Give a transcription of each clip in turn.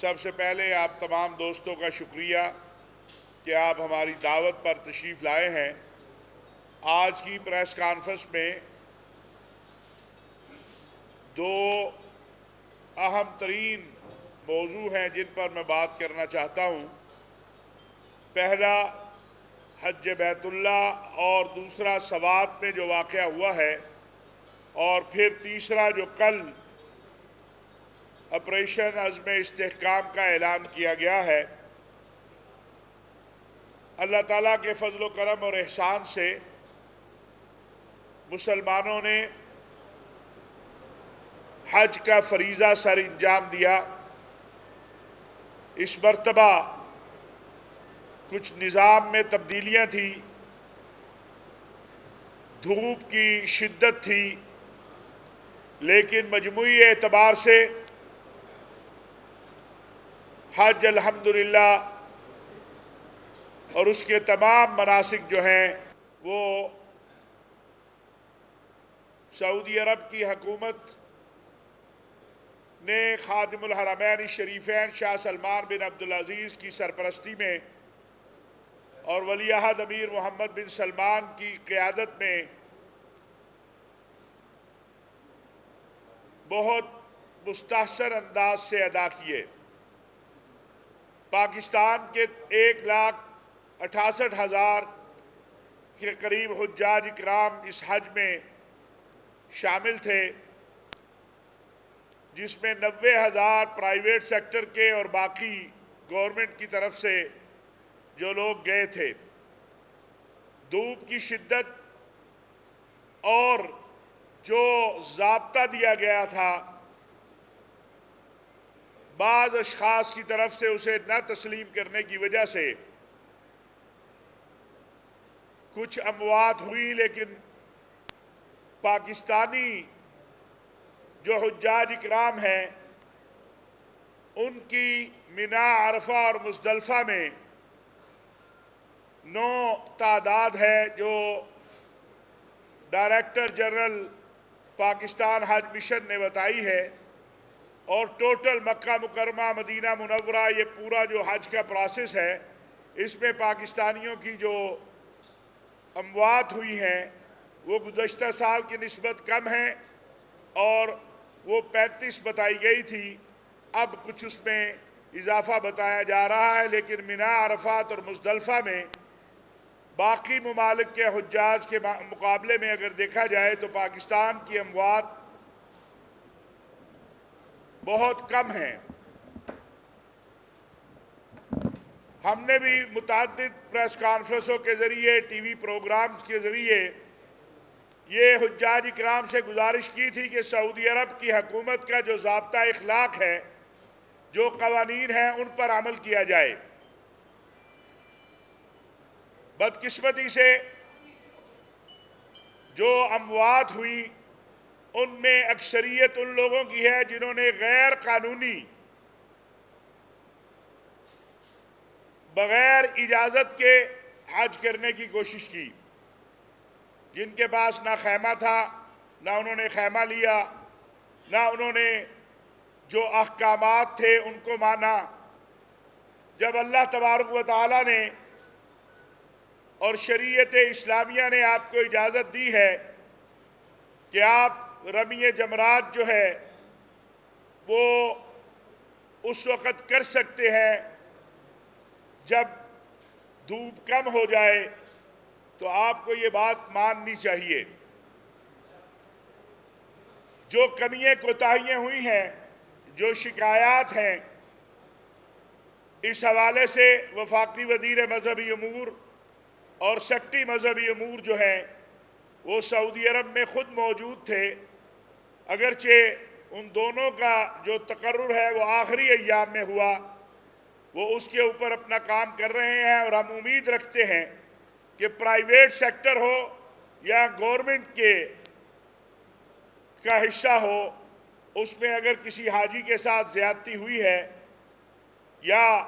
سب سے پہلے آپ تمام دوستوں کا شکریہ کہ آپ ہماری دعوت پر تشریف لائے ہیں۔ آج کی پریس کانفرنس میں دو اہم ترین موضوع ہیں جن پر میں بات کرنا چاہتا ہوں۔ پہلا حج بیت اللہ اور دوسرا سوات میں جو واقعہ ہوا ہے، اور پھر تیسرا جو کل آپریشن عزم استحکام کا اعلان کیا گیا ہے۔ اللہ تعالیٰ کے فضل و کرم اور احسان سے مسلمانوں نے حج کا فریضہ سر انجام دیا۔ اس مرتبہ کچھ نظام میں تبدیلیاں تھیں، دھوپ کی شدت تھی، لیکن مجموعی اعتبار سے حج الحمدللہ اور اس کے تمام مناسک جو ہیں وہ سعودی عرب کی حکومت نے خادم الحرمین الشریفین شاہ سلمان بن عبدالعزیز کی سرپرستی میں اور ولی عہد امیر محمد بن سلمان کی قیادت میں بہت مستحسن انداز سے ادا کیے۔ پاکستان کے 1,68,000 کے قریب حجاج اکرام اس حج میں شامل تھے، جس میں 90,000 پرائیویٹ سیکٹر کے اور باقی گورنمنٹ کی طرف سے جو لوگ گئے تھے۔ دھوپ کی شدت اور جو ضابطہ دیا گیا تھا، بعض اشخاص کی طرف سے اسے نہ تسلیم کرنے کی وجہ سے کچھ اموات ہوئی، لیکن پاکستانی جو حجاج اکرام ہیں ان کی مینا، عرفہ اور مزدلفہ میں 9 تعداد ہے جو ڈائریکٹر جنرل پاکستان حج مشن نے بتائی ہے، اور ٹوٹل مکہ مکرمہ مدینہ منورہ یہ پورا جو حج کا پروسیس ہے، اس میں پاکستانیوں کی جو اموات ہوئی ہیں وہ گزشتہ سال کی نسبت کم ہیں، اور وہ 35 بتائی گئی تھی، اب کچھ اس میں اضافہ بتایا جا رہا ہے۔ لیکن مینا، عرفات اور مزدلفہ میں باقی ممالک کے حجاج کے مقابلے میں اگر دیکھا جائے تو پاکستان کی اموات بہت کم ہیں۔ ہم نے بھی متعدد پریس کانفرنسوں کے ذریعے، ٹی وی پروگرامز کے ذریعے یہ حجاج اکرام سے گزارش کی تھی کہ سعودی عرب کی حکومت کا جو ضابطہ اخلاق ہے، جو قوانین ہیں، ان پر عمل کیا جائے۔ بدقسمتی سے جو اموات ہوئی ان میں اکثریت ان لوگوں کی ہے جنہوں نے غیر قانونی، بغیر اجازت کے حج کرنے کی کوشش کی، جن کے پاس نہ خیمہ تھا، نہ انہوں نے خیمہ لیا، نہ انہوں نے جو احکامات تھے ان کو مانا۔ جب اللہ تبارک و تعالیٰ نے اور شریعت اسلامیہ نے آپ کو اجازت دی ہے کہ آپ رمی جمرات جو ہے وہ اس وقت کر سکتے ہیں جب دھوپ کم ہو جائے، تو آپ کو یہ بات ماننی چاہیے۔ جو کمیاں کوتاہیاں ہوئی ہیں، جو شکایات ہیں، اس حوالے سے وفاقی وزیر مذہبی امور اور سیکٹری مذہبی امور جو ہیں وہ سعودی عرب میں خود موجود تھے، اگرچہ ان دونوں کا جو تقرر ہے وہ آخری ایام میں ہوا، وہ اس کے اوپر اپنا کام کر رہے ہیں، اور ہم امید رکھتے ہیں کہ پرائیویٹ سیکٹر ہو یا گورنمنٹ کا حصہ ہو، اس میں اگر کسی حاجی کے ساتھ زیادتی ہوئی ہے یا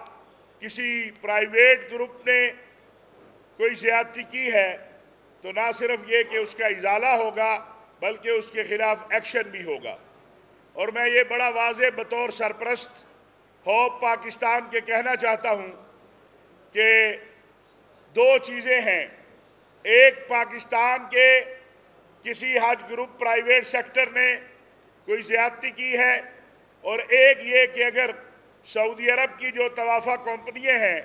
کسی پرائیویٹ گروپ نے کوئی زیادتی کی ہے، تو نہ صرف یہ کہ اس کا ازالہ ہوگا بلکہ اس کے خلاف ایکشن بھی ہوگا۔ اور میں یہ بڑا واضح بطور سرپرست ہوپ پاکستان کے کہنا چاہتا ہوں کہ دو چیزیں ہیں. ایک، پاکستان کے کسی حج گروپ پرائیویٹ سیکٹر نے کوئی زیادتی کی ہے، اور ایک یہ کہ اگر سعودی عرب کی جو طوافہ کمپنیاں ہیں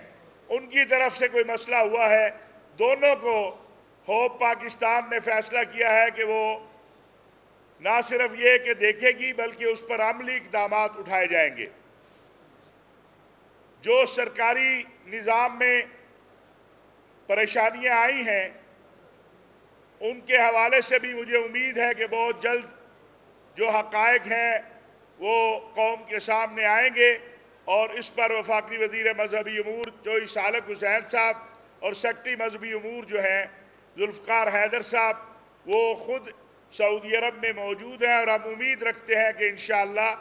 ان کی طرف سے کوئی مسئلہ ہوا ہے. دونوں کو ہوپ پاکستان نے فیصلہ کیا ہے کہ وہ نہ صرف یہ کہ دیکھے گی بلکہ اس پر عملی اقدامات اٹھائے جائیں گے. جو سرکاری نظام میں پریشانیاں آئی ہیں ان کے حوالے سے بھی مجھے امید ہے کہ بہت جلد جو حقائق ہیں وہ قوم کے سامنے آئیں گے، اور اس پر وفاقی وزیر مذہبی امور جو سالک حسین صاحب اور سیکرٹری مذہبی امور جو ہیں ذوالفقار حیدر صاحب، وہ خود سعودی عرب میں موجود ہیں، اور ہم امید رکھتے ہیں کہ انشاءاللہ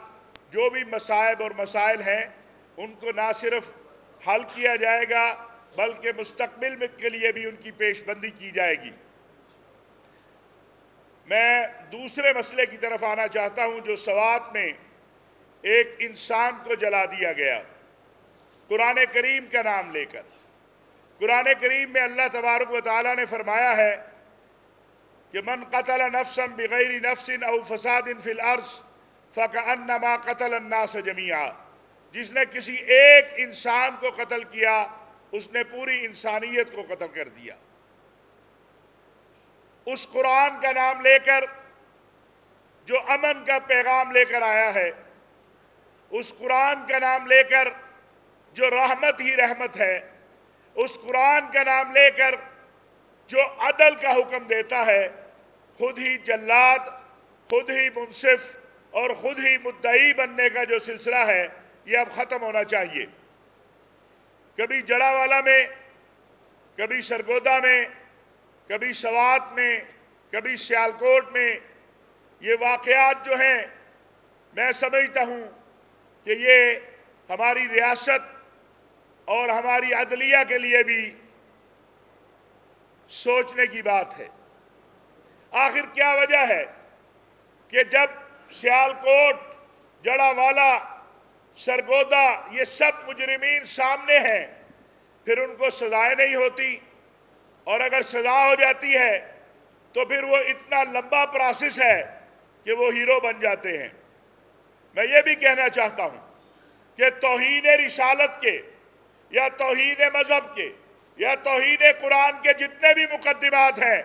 جو بھی مصائب اور مسائل ہیں ان کو نہ صرف حل کیا جائے گا بلکہ مستقبل میں کے لیے بھی ان کی پیش بندی کی جائے گی. میں دوسرے مسئلے کی طرف آنا چاہتا ہوں جو سوات میں ایک انسان کو جلا دیا گیا قرآن کریم کا نام لے کر. قرآن کریم میں اللہ تبارک و تعالیٰ نے فرمایا ہے کہ من قتل نفسا بغیر نفس او فساد فی الارض فکأنما قتل الناس جميعا. جس نے کسی ایک انسان کو قتل کیا اس نے پوری انسانیت کو قتل کر دیا. اس قرآن کا نام لے کر جو امن کا پیغام لے کر آیا ہے، اس قرآن کا نام لے کر جو رحمت ہی رحمت ہے، اس قرآن کا نام لے کر جو عدل کا حکم دیتا ہے، خود ہی جلاد، خود ہی منصف اور خود ہی مدعی بننے کا جو سلسلہ ہے یہ اب ختم ہونا چاہیے. کبھی جڑاوالا میں، کبھی سرگودا میں، کبھی سوات میں، کبھی سیالکوٹ میں یہ واقعات جو ہیں میں سمجھتا ہوں کہ یہ ہماری ریاست اور ہماری عدلیہ کے لیے بھی سوچنے کی بات ہے. آخر کیا وجہ ہے کہ جب سیالکوٹ، جڑاوالا، سرگودا یہ سب مجرمین سامنے ہیں پھر ان کو سزائیں نہیں ہوتی، اور اگر سزا ہو جاتی ہے تو پھر وہ اتنا لمبا پروسیس ہے کہ وہ ہیرو بن جاتے ہیں. میں یہ بھی کہنا چاہتا ہوں کہ توہین رسالت کے یا توہین مذہب کے یا توہین قرآن کے جتنے بھی مقدمات ہیں،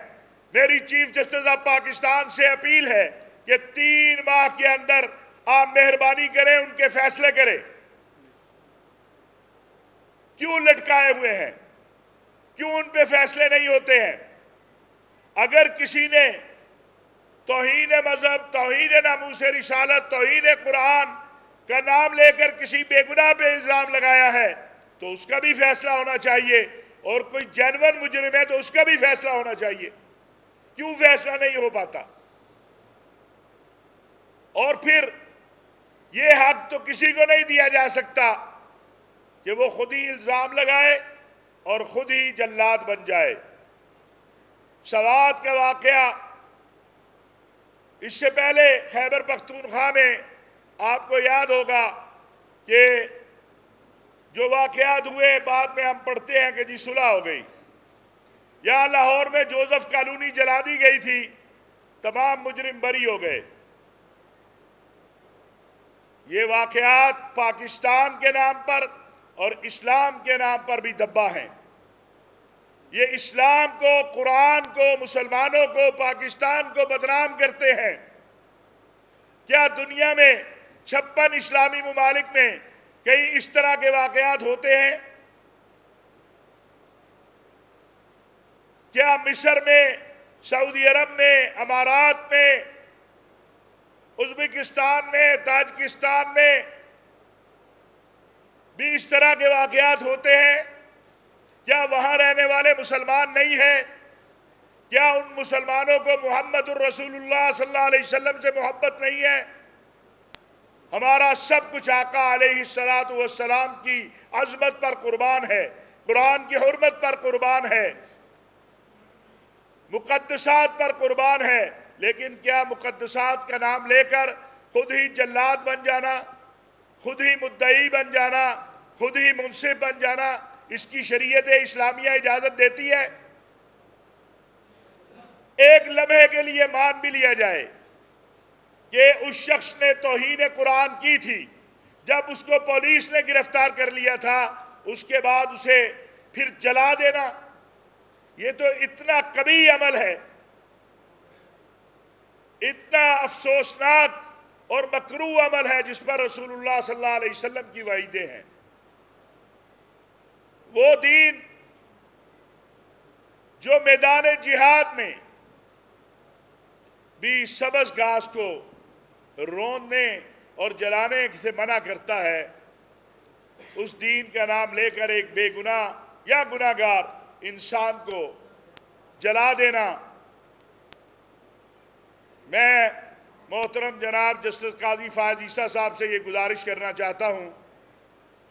میری چیف جسٹس آف پاکستان سے اپیل ہے کہ 3 ماہ کے اندر آپ مہربانی کریں ان کے فیصلے کریں. کیوں لٹکائے ہوئے ہیں؟ کیوں ان پہ فیصلے نہیں ہوتے ہیں؟ اگر کسی نے توہین مذہب، توہین ناموس رسالت، توہین قرآن کا نام لے کر کسی بے گناہ پہ الزام لگایا ہے تو اس کا بھی فیصلہ ہونا چاہیے، اور کوئی جینون مجرم ہے تو اس کا بھی فیصلہ ہونا چاہیے. کیوں فیصلہ نہیں ہو پاتا؟ اور پھر یہ حق تو کسی کو نہیں دیا جا سکتا کہ وہ خود ہی الزام لگائے اور خود ہی جلاد بن جائے. سوات کا واقعہ، اس سے پہلے خیبر پختونخوا میں آپ کو یاد ہوگا کہ جو واقعات ہوئے بعد میں ہم پڑھتے ہیں کہ جی صلح ہو گئی. یہاں لاہور میں جوزف کالونی جلا دی گئی تھی، تمام مجرم بری ہو گئے. یہ واقعات پاکستان کے نام پر اور اسلام کے نام پر بھی دبا ہیں. یہ اسلام کو، قرآن کو، مسلمانوں کو، پاکستان کو بدنام کرتے ہیں. کیا دنیا میں 56 اسلامی ممالک میں کئی اس طرح کے واقعات ہوتے ہیں؟ کیا مصر میں، سعودی عرب میں، امارات میں، ازبکستان میں، تاجکستان میں بھی اس طرح کے واقعات ہوتے ہیں؟ کیا وہاں رہنے والے مسلمان نہیں ہیں؟ کیا ان مسلمانوں کو محمد الرسول اللہ صلی اللہ علیہ وسلم سے محبت نہیں ہے؟ ہمارا سب کچھ آقا علیہ السلام کی عظمت پر قربان ہے، قرآن کی حرمت پر قربان ہے، مقدسات پر قربان ہے. لیکن کیا مقدسات کا نام لے کر خود ہی جلاد بن جانا، خود ہی مدعی بن جانا، خود ہی منصف بن جانا، اس کی شریعت اسلامیہ اجازت دیتی ہے؟ ایک لمحے کے لیے مان بھی لیا جائے کہ اس شخص نے توہین قرآن کی تھی، جب اس کو پولیس نے گرفتار کر لیا تھا، اس کے بعد اسے پھر جلا دینا، یہ تو اتنا قبیح عمل ہے، اتنا افسوسناک اور مکروہ عمل ہے جس پر رسول اللہ صلی اللہ علیہ وسلم کی وعیدیں ہیں۔ وہ دین جو میدان جہاد میں بھی سبز گھاس کو روننے اور جلانے سے منع کرتا ہے، اس دین کا نام لے کر ایک بے گناہ یا گناہگار انسان کو جلا دینا۔ میں محترم جناب جسٹس قاضی فائز عیسیٰ صاحب سے یہ گزارش کرنا چاہتا ہوں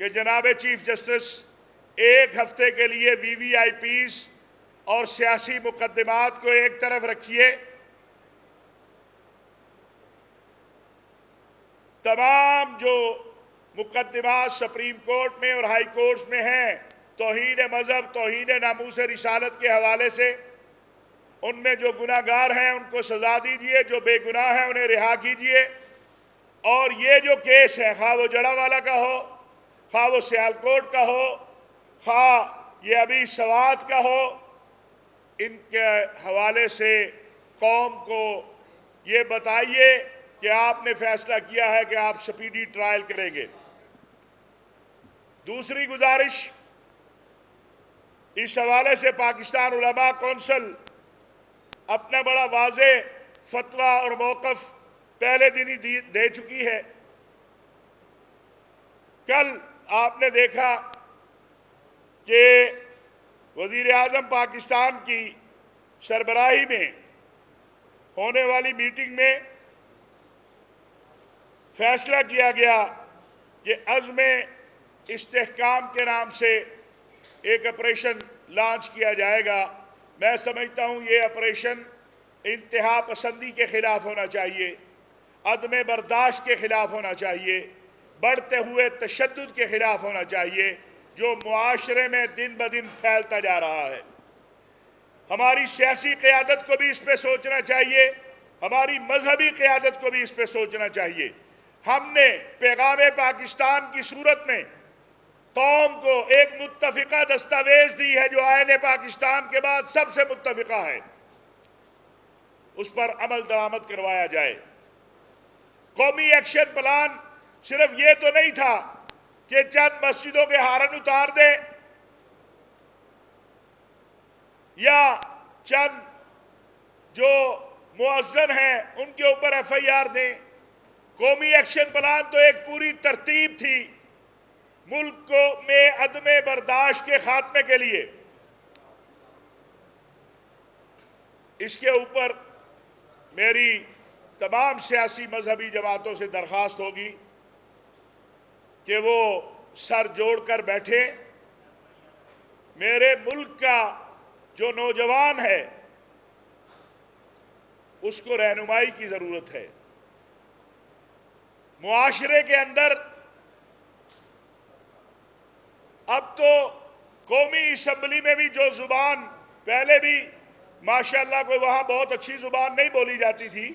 کہ جناب چیف جسٹس ایک ہفتے کے لیے وی وی آئی پیز اور سیاسی مقدمات کو ایک طرف رکھیے، تمام جو مقدمات سپریم کورٹ میں اور ہائی کورٹس میں ہیں توہین مذہب، توہین ناموس رسالت کے حوالے سے، ان میں جو گناہگار ہیں ان کو سزا دیجیے، جو بے گناہ ہیں انہیں رہا کیجیے، اور یہ جو کیس ہے خواہ وہ جڑا والا کا ہو، خواہ وہ سیالکوٹ کا ہو، خواہ یہ ابھی سوات کا ہو، ان کے حوالے سے قوم کو یہ بتائیے کہ آپ نے فیصلہ کیا ہے کہ آپ سپیڈی ٹرائل کریں گے۔ دوسری گزارش، اس حوالے سے پاکستان علماء کونسل اپنا بڑا واضح فتویٰ اور موقف پہلے دن ہی دے چکی ہے۔ کل آپ نے دیکھا کہ وزیر اعظم پاکستان کی سربراہی میں ہونے والی میٹنگ میں فیصلہ کیا گیا کہ عزم استحکام کے نام سے ایک آپریشن لانچ کیا جائے گا۔ میں سمجھتا ہوں یہ آپریشن انتہا پسندی کے خلاف ہونا چاہیے، عدم برداشت کے خلاف ہونا چاہیے، بڑھتے ہوئے تشدد کے خلاف ہونا چاہیے جو معاشرے میں دن بدن پھیلتا جا رہا ہے۔ ہماری سیاسی قیادت کو بھی اس پہ سوچنا چاہیے، ہماری مذہبی قیادت کو بھی اس پہ سوچنا چاہیے۔ ہم نے پیغام پاکستان کی صورت میں قوم کو ایک متفقہ دستاویز دی ہے جو آئین پاکستان کے بعد سب سے متفقہ ہے، اس پر عمل درآمد کروایا جائے۔ قومی ایکشن پلان صرف یہ تو نہیں تھا کہ چند مسجدوں کے ہارن اتار دیں یا چند جو مؤذن ہیں ان کے اوپر ایف آئی آر دیں۔ قومی ایکشن پلان تو ایک پوری ترتیب تھی ملک میں عدم برداشت کے خاتمے کے لیے۔ اس کے اوپر میری تمام سیاسی مذہبی جماعتوں سے درخواست ہوگی کہ وہ سر جوڑ کر بیٹھے۔ میرے ملک کا جو نوجوان ہے اس کو رہنمائی کی ضرورت ہے۔ معاشرے کے اندر اب تو قومی اسمبلی میں بھی جو زبان پہلے بھی ماشاءاللہ کوئی وہاں بہت اچھی زبان نہیں بولی جاتی تھی،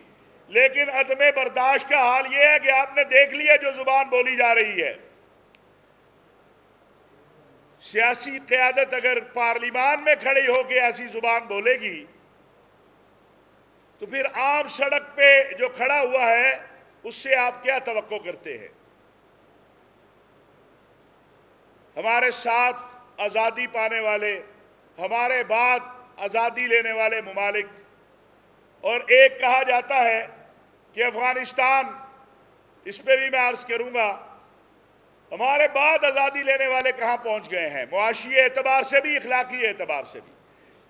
لیکن عدم برداشت کا حال یہ ہے کہ آپ نے دیکھ لیا جو زبان بولی جا رہی ہے۔ سیاسی قیادت اگر پارلیمان میں کھڑی ہو کے ایسی زبان بولے گی تو پھر عام سڑک پہ جو کھڑا ہوا ہے اس سے آپ کیا توقع کرتے ہیں؟ ہمارے ساتھ آزادی پانے والے، ہمارے بعد آزادی لینے والے ممالک، اور ایک کہا جاتا ہے کہ افغانستان، اس پہ بھی میں عرض کروں گا، ہمارے بعد آزادی لینے والے کہاں پہنچ گئے ہیں، معاشی اعتبار سے بھی، اخلاقی اعتبار سے بھی۔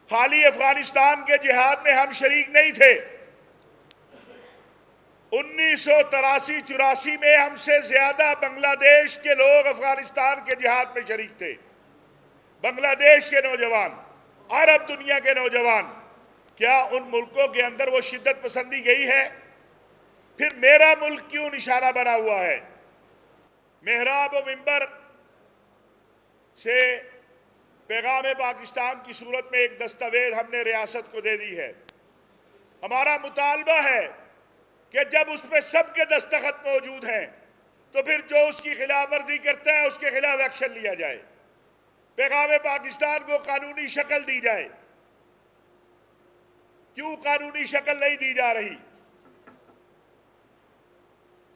خالی افغانستان کے جہاد میں ہم شریک نہیں تھے، 1983-84 میں ہم سے زیادہ بنگلہ دیش کے لوگ افغانستان کے جہاد میں شریک تھے۔ بنگلہ دیش کے نوجوان، عرب دنیا کے نوجوان، کیا ان ملکوں کے اندر وہ شدت پسندی گئی ہے؟ پھر میرا ملک کیوں نشانہ بنا ہوا ہے؟ محراب و منبر سے پیغام پاکستان کی صورت میں ایک دستاویز ہم نے ریاست کو دے دی ہے. ہمارا مطالبہ ہے کہ جب اس پہ سب کے دستخط موجود ہیں تو پھر جو اس کی خلاف ورزی کرتا ہے اس کے خلاف ایکشن لیا جائے. پیغام پاکستان کو قانونی شکل دی جائے. کیوں قانونی شکل نہیں دی جا رہی؟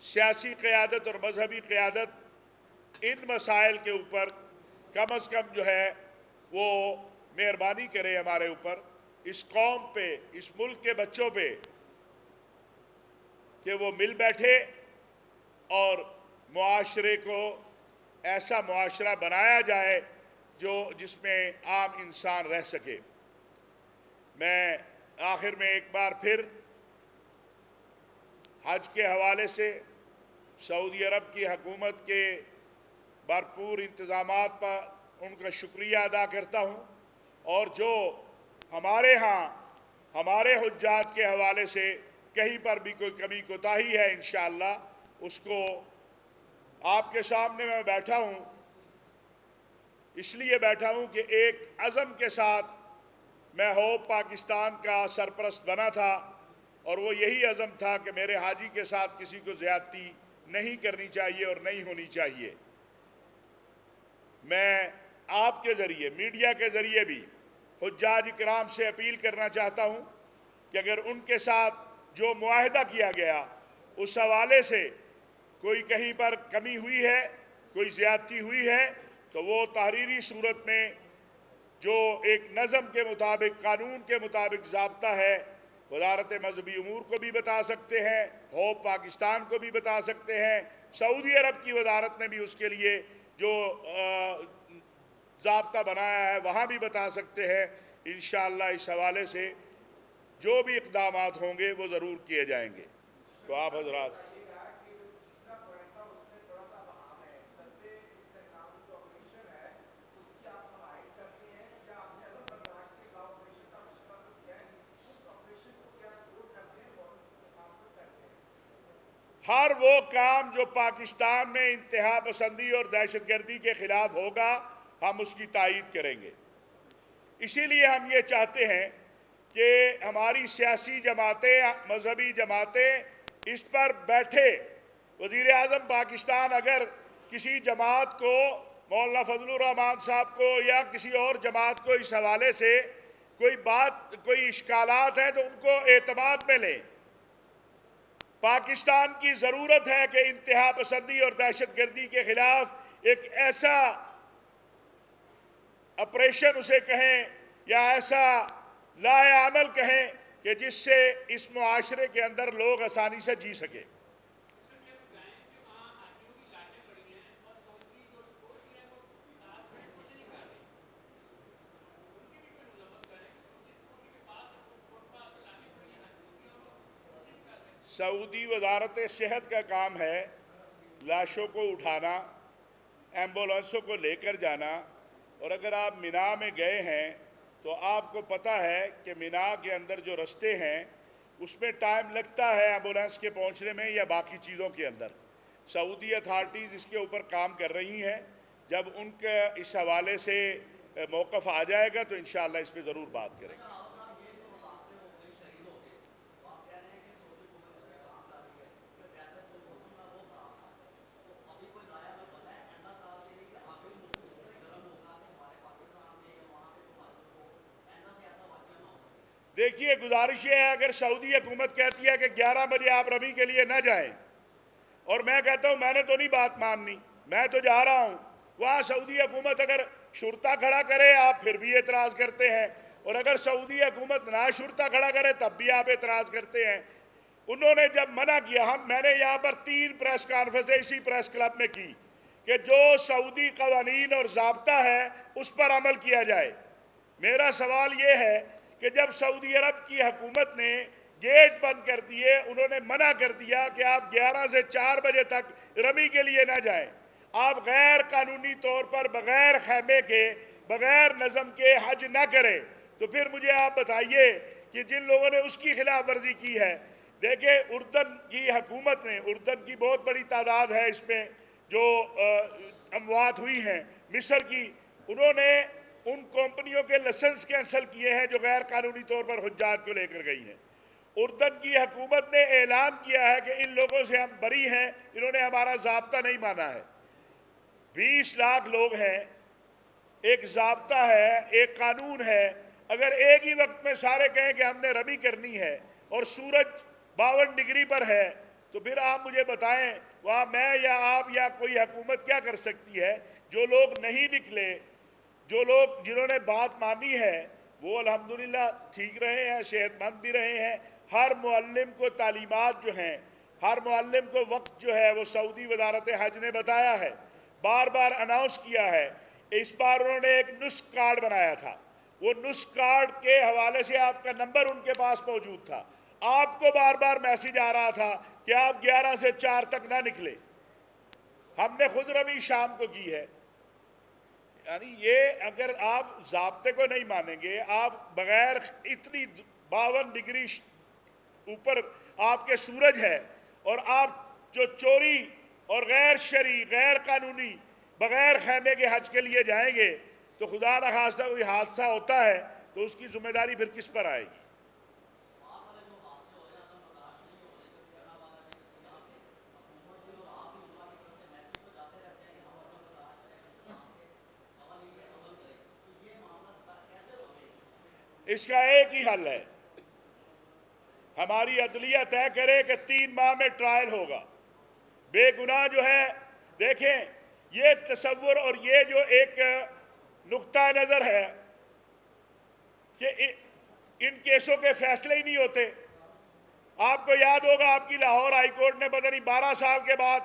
سیاسی قیادت اور مذہبی قیادت ان مسائل کے اوپر کم از کم جو ہے وہ مہربانی کرے ہمارے اوپر، اس قوم پہ، اس ملک کے بچوں پہ، کہ وہ مل بیٹھے اور معاشرے کو ایسا معاشرہ بنایا جائے جس میں عام انسان رہ سکے. میں آخر میں ایک بار پھر حج کے حوالے سے سعودی عرب کی حکومت کے بھرپور انتظامات پر ان کا شکریہ ادا کرتا ہوں، اور جو ہمارے ہاں ہمارے حجاج کے حوالے سے کہیں پر بھی کوئی کمی کوتاہی ہے انشاءاللہ اس کو آپ کے سامنے میں بیٹھا ہوں، اس لیے بیٹھا ہوں کہ ایک عزم کے ساتھ میں ہوپ پاکستان کا سرپرست بنا تھا، اور وہ یہی عزم تھا کہ میرے حاجی کے ساتھ کسی کو زیادتی نہیں کرنی چاہیے اور نہیں ہونی چاہیے. میں آپ کے ذریعے، میڈیا کے ذریعے بھی حجاج اکرام سے اپیل کرنا چاہتا ہوں کہ اگر ان کے ساتھ جو معاہدہ کیا گیا اس حوالے سے کوئی کہیں پر کمی ہوئی ہے، کوئی زیادتی ہوئی ہے، تو وہ تحریری صورت میں جو ایک نظم کے مطابق، قانون کے مطابق ضابطہ ہے، وزارت مذہبی امور کو بھی بتا سکتے ہیں، ہوپ پاکستان کو بھی بتا سکتے ہیں، سعودی عرب کی وزارت نے بھی اس کے لیے جو ضابطہ بنایا ہے وہاں بھی بتا سکتے ہیں. انشاءاللہ اس حوالے سے جو بھی اقدامات ہوں گے وہ ضرور کیے جائیں گے. تو آپ حضرات ہر وہ کام جو پاکستان میں انتہا پسندی اور دہشت گردی کے خلاف ہوگا ہم اس کی تائید کریں گے. اسی لیے ہم یہ چاہتے ہیں کہ ہماری سیاسی جماعتیں، مذہبی جماعتیں اس پر بیٹھے. وزیر اعظم پاکستان اگر کسی جماعت کو، مولانا فضل الرحمان صاحب کو یا کسی اور جماعت کو اس حوالے سے کوئی اشکالات ہیں تو ان کو اعتماد میں لیں. پاکستان کی ضرورت ہے کہ انتہا پسندی اور دہشت گردی کے خلاف ایک ایسا آپریشن اسے کہیں یا ایسا لائحہ عمل کہیں کہ جس سے اس معاشرے کے اندر لوگ آسانی سے جی سکے. سعودی وزارت صحت کا کام ہے لاشوں کو اٹھانا، ایمبولنسوں کو لے کر جانا. اور اگر آپ مینا میں گئے ہیں تو آپ کو پتہ ہے کہ مینا کے اندر جو رستے ہیں اس میں ٹائم لگتا ہے ایمبولنس کے پہنچنے میں یا باقی چیزوں کے اندر. سعودی اتھارٹیز اس کے اوپر کام کر رہی ہیں. جب ان کے اس حوالے سے موقف آ جائے گا تو انشاءاللہ اس پہ ضرور بات کریں گے. دیکھیے گزارش یہ ہے، اگر سعودی حکومت کہتی ہے کہ 11 بجے آپ رمی کے لیے نہ جائیں اور میں کہتا ہوں میں نے تو نہیں بات ماننی، میں تو جا رہا ہوں، وہاں سعودی حکومت اگر شرطہ کھڑا کرے آپ پھر بھی اعتراض کرتے ہیں، اور اگر سعودی حکومت نہ شرطہ کھڑا کرے تب بھی آپ اعتراض کرتے ہیں. انہوں نے جب منع کیا، میں نے یہاں پر 3 پریس کانفرنسیں اسی پریس کلب میں کی کہ جو سعودی قوانین اور ضابطہ ہے اس پر عمل کیا جائے. میرا سوال یہ ہے کہ جب سعودی عرب کی حکومت نے گیٹ بند کر دیے، انہوں نے منع کر دیا کہ آپ 11 سے 4 بجے تک رمی کے لیے نہ جائیں، آپ غیر قانونی طور پر بغیر خیمے کے، بغیر نظم کے حج نہ کریں، تو پھر مجھے آپ بتائیے کہ جن لوگوں نے اس کی خلاف ورزی کی ہے. دیکھیں اردن کی حکومت نے، اردن کی بہت بڑی تعداد ہے اس میں، جو اموات ہوئی ہیں مصر کی، انہوں نے ان کمپنیوں کے لائسنس کینسل کیے ہیں جو غیر قانونی طور پر حجاج کو لے کر گئی ہیں۔ اردن کی حکومت نے اعلان کیا ہے کہ ان لوگوں سے ہم بری ہیں، انہوں نے ہمارا ضابطہ نہیں مانا ہے۔ 20 لاکھ لوگ ہیں، ایک ضابطہ ہے، ایک قانون ہے، اگر ایک ہی وقت میں سارے کہیں کہ ہم نے رمی کرنی ہے اور سورج 52 ڈگری پر ہے، تو پھر آپ مجھے بتائیں وہاں میں یا آپ یا کوئی حکومت کیا کر سکتی ہے؟ جو لوگ نہیں نکلے، جو لوگ جنہوں نے بات مانی ہے، وہ الحمدللہ ٹھیک رہے ہیں، صحت مند بھی رہے ہیں۔ ہر معلم کو تعلیمات جو ہیں، ہر معلم کو وقت جو ہے وہ سعودی وزارت حج نے بتایا ہے، بار بار اناؤنس کیا ہے۔ اس بار انہوں نے ایک نسخ کارڈ بنایا تھا، وہ نسخ کارڈ کے حوالے سے آپ کا نمبر ان کے پاس موجود تھا، آپ کو بار بار میسیج آ رہا تھا کہ آپ 11 سے 4 تک نہ نکلے۔ ہم نے خود رمی شام کو کی ہے۔ یعنی یہ اگر آپ ضابطے کو نہیں مانیں گے، آپ بغیر اتنی 52 ڈگری اوپر آپ کے سورج ہے اور آپ جو چوری اور غیر شرعی غیر قانونی بغیر خیمے کے حج کے لیے جائیں گے تو خدا نخواستہ کوئی حادثہ ہوتا ہے تو اس کی ذمہ داری پھر کس پر آئے گی؟ اس کا ایک ہی حل ہے، ہماری عدلیہ طے کرے کہ 3 ماہ میں ٹرائل ہوگا۔ بے گناہ جو ہے، دیکھیں یہ تصور اور یہ جو ایک نقطہ نظر ہے کہ ان کیسوں کے فیصلے ہی نہیں ہوتے۔ آپ کو یاد ہوگا آپ کی لاہور ہائی کورٹ نے پتہ نہیں 12 سال کے بعد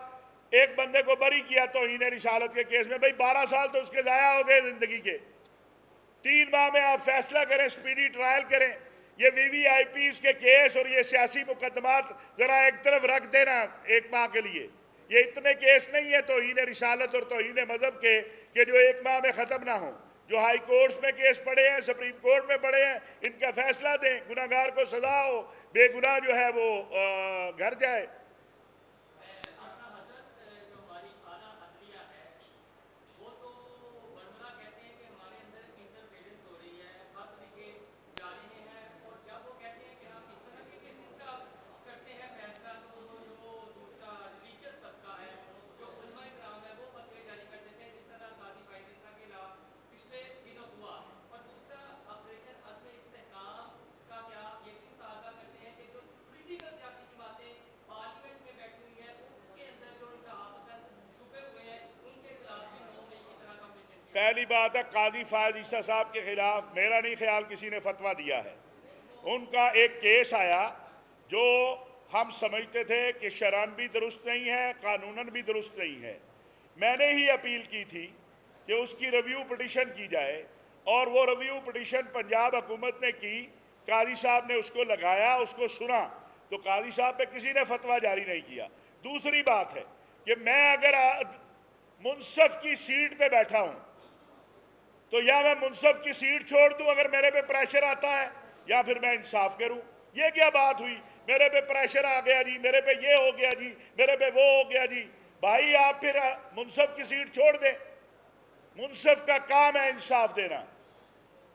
ایک بندے کو بری کیا توہین رسالت کے کیس میں۔ بھئی 12 سال تو اس کے ضائع ہو گئے زندگی کے، 3 ماہ میں آپ فیصلہ کریں، سپیڈی ٹرائل کریں۔ یہ وی وی آئی پیز کے کیس اور یہ سیاسی مقدمات ذرا ایک طرف رکھ دینا 1 ماہ کے لیے۔ یہ اتنے کیس نہیں ہے توہین رسالت اور توہین مذہب کے کہ جو 1 ماہ میں ختم نہ ہوں۔ جو ہائی کورٹس میں کیس پڑے ہیں، سپریم کورٹ میں پڑے ہیں، ان کا فیصلہ دیں، گناہگار کو سزا ہو، بے گناہ جو ہے وہ گھر جائے۔ پہلی بات ہے قاضی فائز عیسیٰ صاحب کے خلاف میرا نہیں خیال کسی نے فتویٰ دیا ہے۔ ان کا ایک کیس آیا جو ہم سمجھتے تھے کہ شرعاً بھی درست نہیں ہے، قانوناً بھی درست نہیں ہے۔ میں نے ہی اپیل کی تھی کہ اس کی ریویو پٹیشن کی جائے، اور وہ ریویو پٹیشن پنجاب حکومت نے کی، قاضی صاحب نے اس کو لگایا، اس کو سنا، تو قاضی صاحب پہ کسی نے فتویٰ جاری نہیں کیا۔ دوسری بات ہے کہ میں اگر منصف کی سیٹ پہ بیٹھا ہوں تو یا میں منصف کی سیٹ چھوڑ دوں اگر میرے پہ پریشر آتا ہے، یا پھر میں انصاف کروں۔ یہ کیا بات ہوئی؟ میرے پہ پریشر آ گیا جی، میرے پہ یہ ہو گیا جی، میرے پہ وہ ہو گیا جی۔ بھائی آپ پھر منصف کی سیٹ چھوڑ دیں۔ منصف کا کام ہے انصاف دینا۔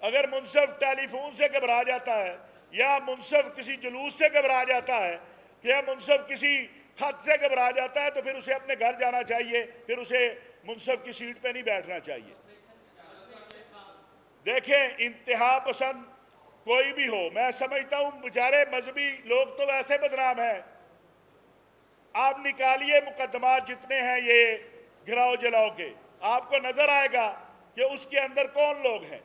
اگر منصف ٹیلی فون سے گھبرا جاتا ہے، یا منصف کسی جلوس سے گھبرا جاتا ہے، یا منصف کسی خط سے گھبرا جاتا ہے، تو پھر اسے اپنے گھر جانا چاہیے، پھر اسے منصف کی سیٹ پہ نہیں بیٹھنا چاہیے۔ دیکھیں انتہا پسند کوئی بھی ہو، میں سمجھتا ہوں بیچارے مذہبی لوگ تو ویسے بدنام ہیں۔ آپ نکالیے مقدمات جتنے ہیں یہ گراؤ جلاؤ کے، آپ کو نظر آئے گا کہ اس کے اندر کون لوگ ہیں۔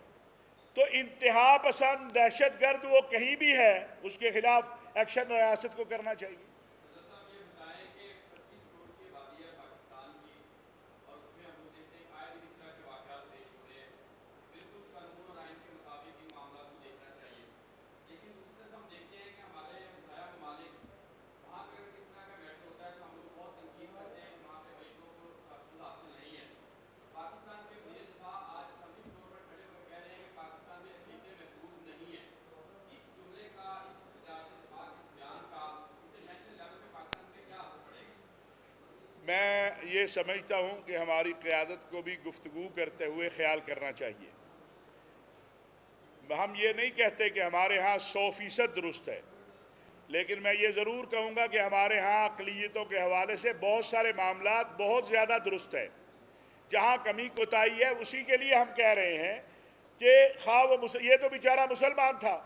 تو انتہا پسند دہشت گرد وہ کہیں بھی ہے، اس کے خلاف ایکشن ریاست کو کرنا چاہیے۔ یہ سمجھتا ہوں کہ ہماری قیادت کو بھی گفتگو کرتے ہوئے خیال کرنا چاہیے۔ ہم یہ نہیں کہتے کہ ہمارے ہاں 100% درست ہے، لیکن میں یہ ضرور کہوں گا کہ ہمارے ہاں اقلیتوں کے حوالے سے بہت سارے معاملات بہت زیادہ درست ہیں۔ جہاں کمی کوتاہی ہے اسی کے لیے ہم کہہ رہے ہیں کہ یہ تو بیچارہ مسلمان تھا،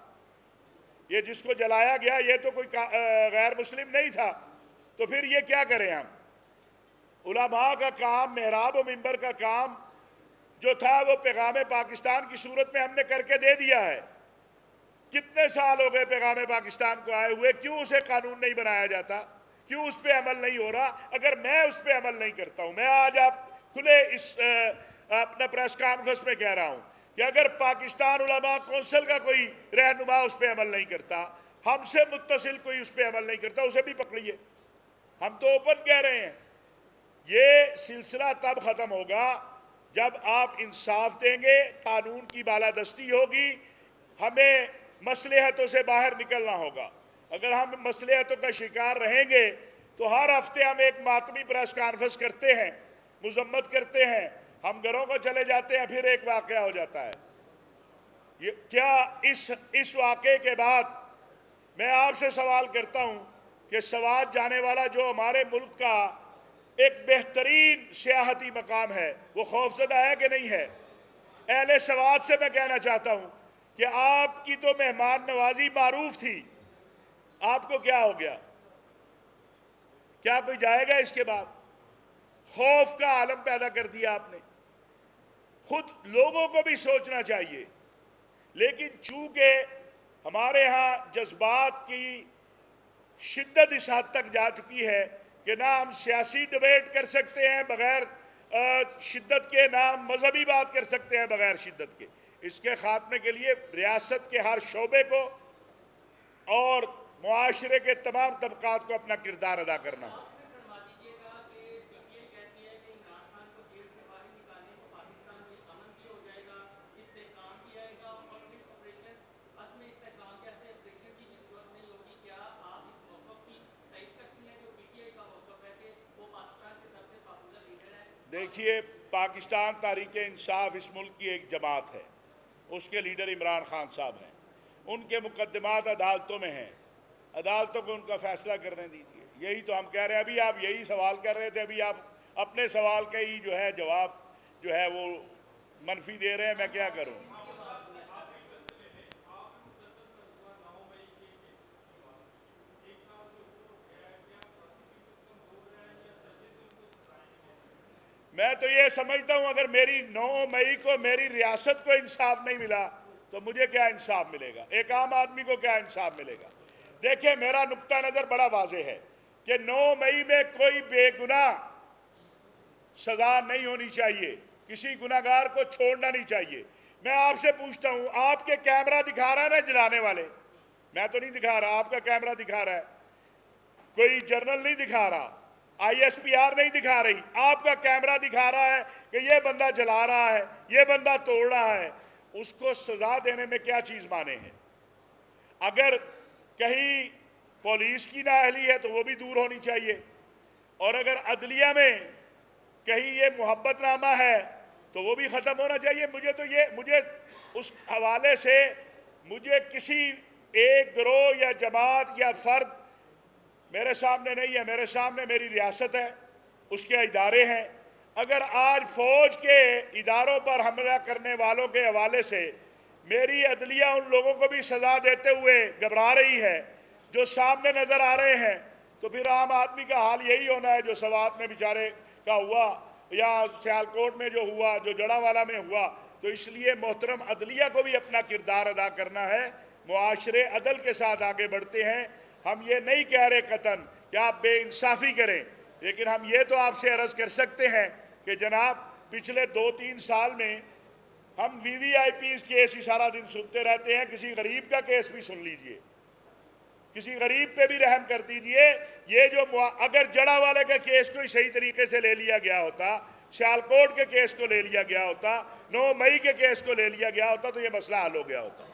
یہ جس کو جلایا گیا یہ تو کوئی غیر مسلم نہیں تھا، تو پھر یہ کیا کریں ہم؟ علماء کا کام، محراب و منبر کا کام جو تھا وہ پیغام پاکستان کی صورت میں ہم نے کر کے دے دیا ہے۔ کتنے سال ہو گئے پیغام پاکستان کو آئے ہوئے، کیوں اسے قانون نہیں بنایا جاتا؟ کیوں اس پہ عمل نہیں ہو رہا؟ اگر میں اس پہ عمل نہیں کرتا ہوں، میں آج آپ کھلے اس اپنا پریس کانفرنس میں کہہ رہا ہوں کہ اگر پاکستان علماء کونسل کا کوئی رہنما اس پہ عمل نہیں کرتا، ہم سے متصل کوئی اس پہ عمل نہیں کرتا، اسے بھی پکڑیے۔ ہم تو اوپن کہہ رہے ہیں یہ سلسلہ تب ختم ہوگا جب آپ انصاف دیں گے، قانون کی بالادستی ہوگی، ہمیں مصلحتوں سے باہر نکلنا ہوگا۔ اگر ہم مصلحتوں کا شکار رہیں گے تو ہر ہفتے ہم ایک ماتمی پریس کانفرنس کرتے ہیں، مذمت کرتے ہیں، ہم گھروں کو چلے جاتے ہیں، پھر ایک واقعہ ہو جاتا ہے۔ کیا اس واقعے کے بعد میں آپ سے سوال کرتا ہوں کہ سوات جانے والا جو ہمارے ملک کا ایک بہترین سیاحتی مقام ہے، وہ خوفزدہ ہے کہ نہیں ہے؟ اہل سوات سے میں کہنا چاہتا ہوں کہ آپ کی تو مہمان نوازی معروف تھی، آپ کو کیا ہو گیا؟ کیا کوئی جائے گا اس کے بعد؟ خوف کا عالم پیدا کر دیا آپ نے۔ خود لوگوں کو بھی سوچنا چاہیے، لیکن چونکہ ہمارے ہاں جذبات کی شدت اس حد تک جا چکی ہے کہ نہ ہم سیاسی ڈیبیٹ کر سکتے ہیں بغیر شدت کے، نہ ہم مذہبی بات کر سکتے ہیں بغیر شدت کے۔ اس کے خاتمے کے لیے ریاست کے ہر شعبے کو اور معاشرے کے تمام طبقات کو اپنا کردار ادا کرنا ہو۔ دیکھیے، پاکستان تحریک انصاف اس ملک کی ایک جماعت ہے، اس کے لیڈر عمران خان صاحب ہیں، ان کے مقدمات عدالتوں میں ہیں، عدالتوں کو ان کا فیصلہ کرنے دیجیے۔ یہی تو ہم کہہ رہے ہیں، ابھی آپ یہی سوال کر رہے تھے، ابھی آپ اپنے سوال کا ہی جو ہے جواب جو ہے وہ منفی دے رہے ہیں، میں کیا کروں؟ میں تو یہ سمجھتا ہوں اگر میری 9 مئی کو میری ریاست کو انصاف نہیں ملا تو مجھے کیا انصاف ملے گا؟ ایک عام آدمی کو کیا انصاف ملے گا؟ دیکھیں، میرا نقطہ نظر بڑا واضح ہے کہ 9 مئی میں کوئی بے گناہ سزا نہیں ہونی چاہیے، کسی گناہگار کو چھوڑنا نہیں چاہیے۔ میں آپ سے پوچھتا ہوں، آپ کے کیمرہ دکھا رہا ہے نا جلانے والے؟ میں تو نہیں دکھا رہا، آپ کا کیمرہ دکھا رہا ہے، کوئی جرنل نہیں دکھا رہا، ISPR نہیں دکھا رہی، آپ کا کیمرہ دکھا رہا ہے کہ یہ بندہ جلا رہا ہے، یہ بندہ توڑ رہا ہے۔ اس کو سزا دینے میں کیا چیز مانے ہیں؟ اگر کہیں پولیس کی نااہلی ہے تو وہ بھی دور ہونی چاہیے، اور اگر عدلیہ میں کہیں یہ محبت نامہ ہے تو وہ بھی ختم ہونا چاہیے۔ مجھے اس حوالے سے مجھے کسی ایک گروہ یا جماعت یا فرد میرے سامنے نہیں ہے، میرے سامنے میری ریاست ہے، اس کے ادارے ہیں۔ اگر آج فوج کے اداروں پر حملہ کرنے والوں کے حوالے سے میری عدلیہ ان لوگوں کو بھی سزا دیتے ہوئے گھبرا رہی ہے جو سامنے نظر آ رہے ہیں، تو پھر عام آدمی کا حال یہی ہونا ہے جو سوات میں بیچارے کا ہوا، یا سیالکوٹ میں جو ہوا، جو جڑا والا میں ہوا۔ تو اس لیے محترم عدلیہ کو بھی اپنا کردار ادا کرنا ہے۔ معاشرے عدل کے ساتھ آگے بڑھتے ہیں۔ ہم یہ نہیں کہہ رہے قطعاً کہ آپ بے انصافی کریں، لیکن ہم یہ تو آپ سے عرض کر سکتے ہیں کہ جناب پچھلے 2-3 سال میں ہم VVIPs کیس ہی سارا دن سنتے رہتے ہیں، کسی غریب کا کیس بھی سن لیجئے، کسی غریب پہ بھی رحم کر دیجئے۔ یہ جو اگر جڑا والے کا کیس کوئی صحیح طریقے سے لے لیا گیا ہوتا، سیالکوٹ کے کیس کو لے لیا گیا ہوتا، 9 مئی کے کیس کو لے لیا گیا ہوتا تو یہ مسئلہ حل ہو گیا ہوتا۔